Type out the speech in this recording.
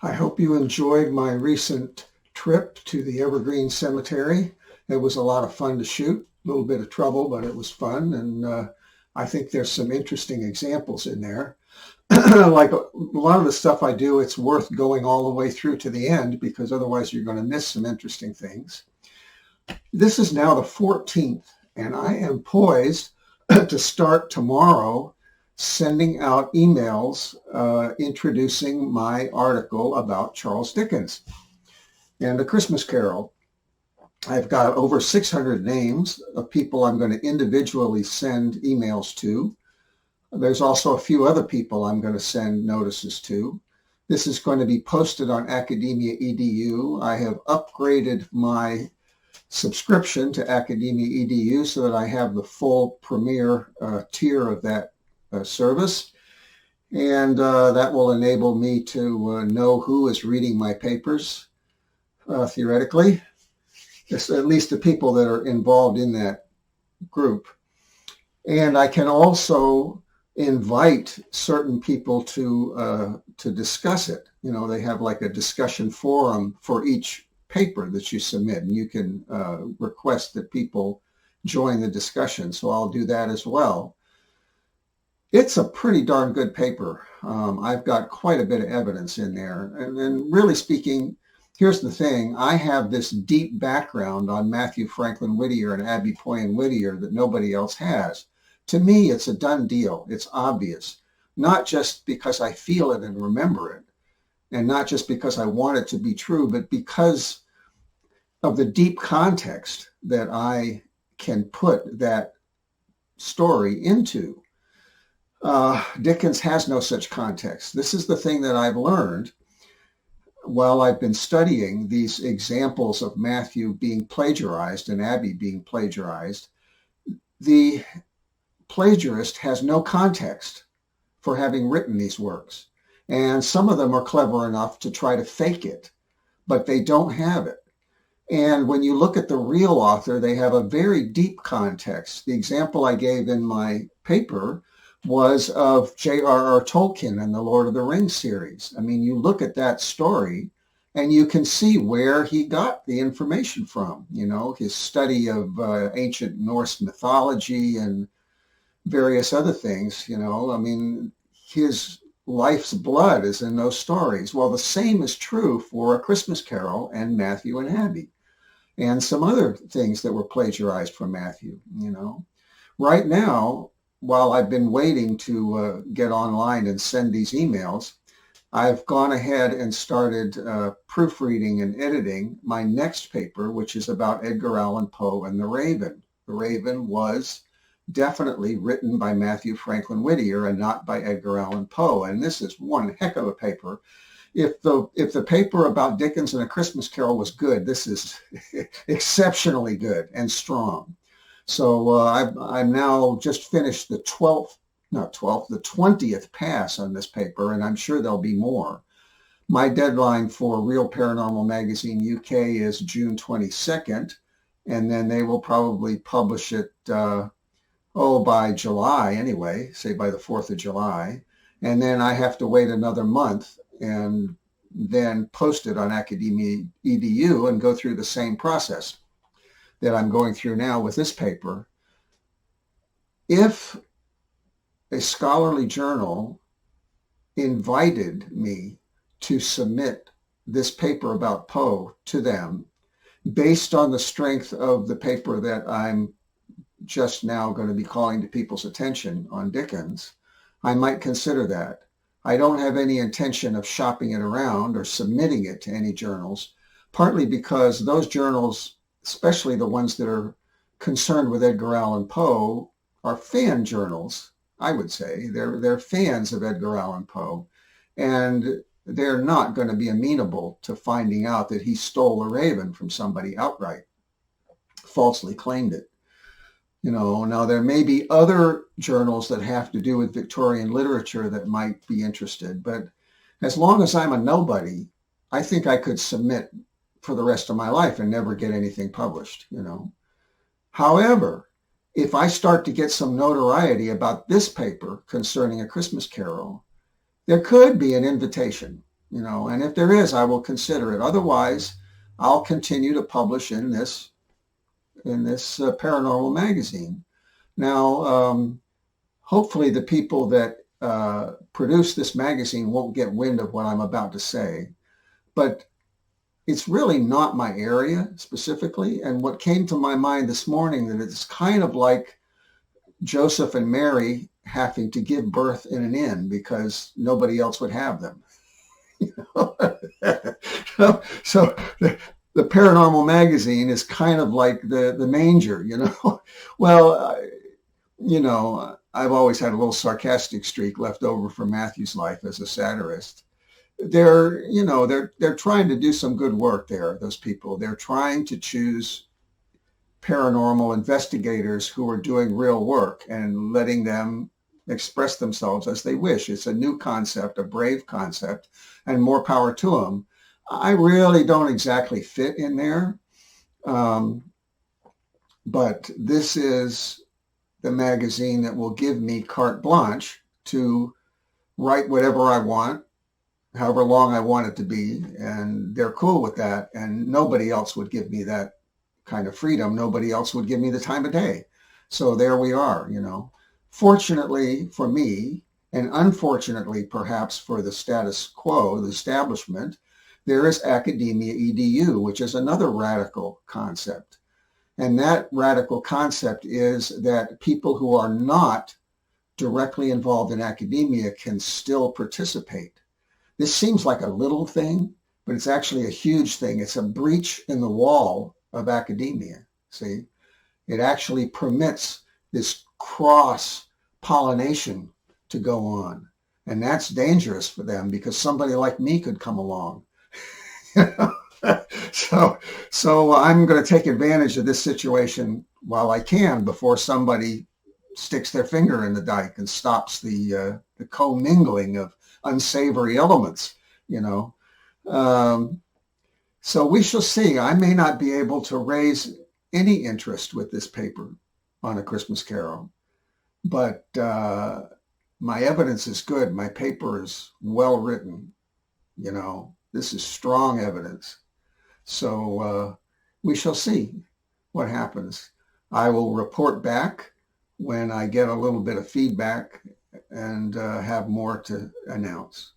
I hope you enjoyed my recent trip to the Evergreen Cemetery. It was a lot of fun to shoot, a little bit of trouble, but it was fun. And I think there's some interesting examples in there. Like a lot of the stuff I do, it's worth going all the way through to the end because otherwise you're going to miss some interesting things. This is now the 14th, and I am poised to start tomorrow sending out emails introducing my article about Charles Dickens and A Christmas Carol. I've got over 600 names of people I'm going to individually send emails to. There's also a few other people I'm going to send notices to. This is going to be posted on Academia EDU. I have upgraded my subscription to Academia EDU so that I have the full premier tier of that service. And that will enable me to know who is reading my papers, theoretically, at least the people that are involved in that group. And I can also invite certain people to discuss it. You know, they have like a discussion forum for each paper that you submit, and you can request that people join the discussion. So I'll do that as well. It's a pretty darn good paper. I've got quite a bit of evidence in there. And really speaking, here's the thing. I have this deep background on Mathew Franklin Whittier and Abby Poyen Whittier that nobody else has. To me, it's a done deal. It's obvious, not just because I feel it and remember it, and not just because I want it to be true, but because of the deep context that I can put that story into. Dickens has no such context. This is the thing that I've learned while I've been studying these examples of Matthew being plagiarized and Abby being plagiarized. The plagiarist has no context for having written these works. And some of them are clever enough to try to fake it, but they don't have it. And when you look at the real author, they have a very deep context. The example I gave in my paper was of J.R.R. Tolkien and the Lord of the Rings series. I mean, you look at that story and you can see where he got the information from, you know, his study of ancient Norse mythology and various other things, you know. I mean, his life's blood is in those stories. Well, the same is true for A Christmas Carol and Matthew and Abby and some other things that were plagiarized from Matthew, you know. Right now, while I've been waiting to get online and send these emails, I've gone ahead and started proofreading and editing my next paper, which is about Edgar Allan Poe and The Raven. The Raven was definitely written by Mathew Franklin Whittier and not by Edgar Allan Poe. And this is one heck of a paper. If the paper about Dickens and A Christmas Carol was good, this is exceptionally good and strong. So I've now just finished the 20th pass on this paper, and I'm sure there'll be more. My deadline for Real Paranormal Magazine UK is June 22nd, and then they will probably publish it by July anyway, say by the 4th of July. And then I have to wait another month and then post it on Academia EDU and go through the same process that I'm going through now with this paper. If a scholarly journal invited me to submit this paper about Poe to them based on the strength of the paper that I'm just now going to be calling to people's attention on Dickens, I might consider that. I don't have any intention of shopping it around or submitting it to any journals, partly because those journals, especially the ones that are concerned with Edgar Allan Poe, are fan journals, I would say. They're fans of Edgar Allan Poe, and they're not going to be amenable to finding out that he stole a raven from somebody outright, falsely claimed it. You know, now there may be other journals that have to do with Victorian literature that might be interested, but as long as I'm a nobody, I think I could submit for the rest of my life and never get anything published, you know. However, if I start to get some notoriety about this paper concerning A Christmas Carol, there could be an invitation, and if there is, I will consider it. Otherwise, I'll continue to publish in this Paranormal Magazine. Now, hopefully the people that produce this magazine won't get wind of what I'm about to say, but it's really not my area specifically. And what came to my mind this morning, that it's kind of like Joseph and Mary having to give birth in an inn because nobody else would have them. So the Paranormal Magazine is kind of like the manger, Well, I've always had a little sarcastic streak left over from Matthew's life as a satirist. They're trying to do some good work there, those people. They're trying to choose paranormal investigators who are doing real work and letting them express themselves as they wish. It's a new concept, a brave concept, and more power to them. I really don't exactly fit in there, but this is the magazine that will give me carte blanche to write whatever I want, however long I want it to be, and they're cool with that, and nobody else would give me that kind of freedom. Nobody else would give me the time of day. So there we are, Fortunately for me, and unfortunately perhaps for the status quo, the establishment, there is Academia EDU, which is another radical concept. And that radical concept is that people who are not directly involved in academia can still participate. This seems like a little thing, but it's actually a huge thing. It's a breach in the wall of academia. See, it actually permits this cross-pollination to go on. And that's dangerous for them because somebody like me could come along. So I'm going to take advantage of this situation while I can before somebody sticks their finger in the dike and stops the commingling of unsavory elements, So we shall see. I may not be able to raise any interest with this paper on A Christmas Carol, but my evidence is good. My paper is well written. This is strong evidence. So we shall see what happens. I will report back when I get a little bit of feedback and have more to announce.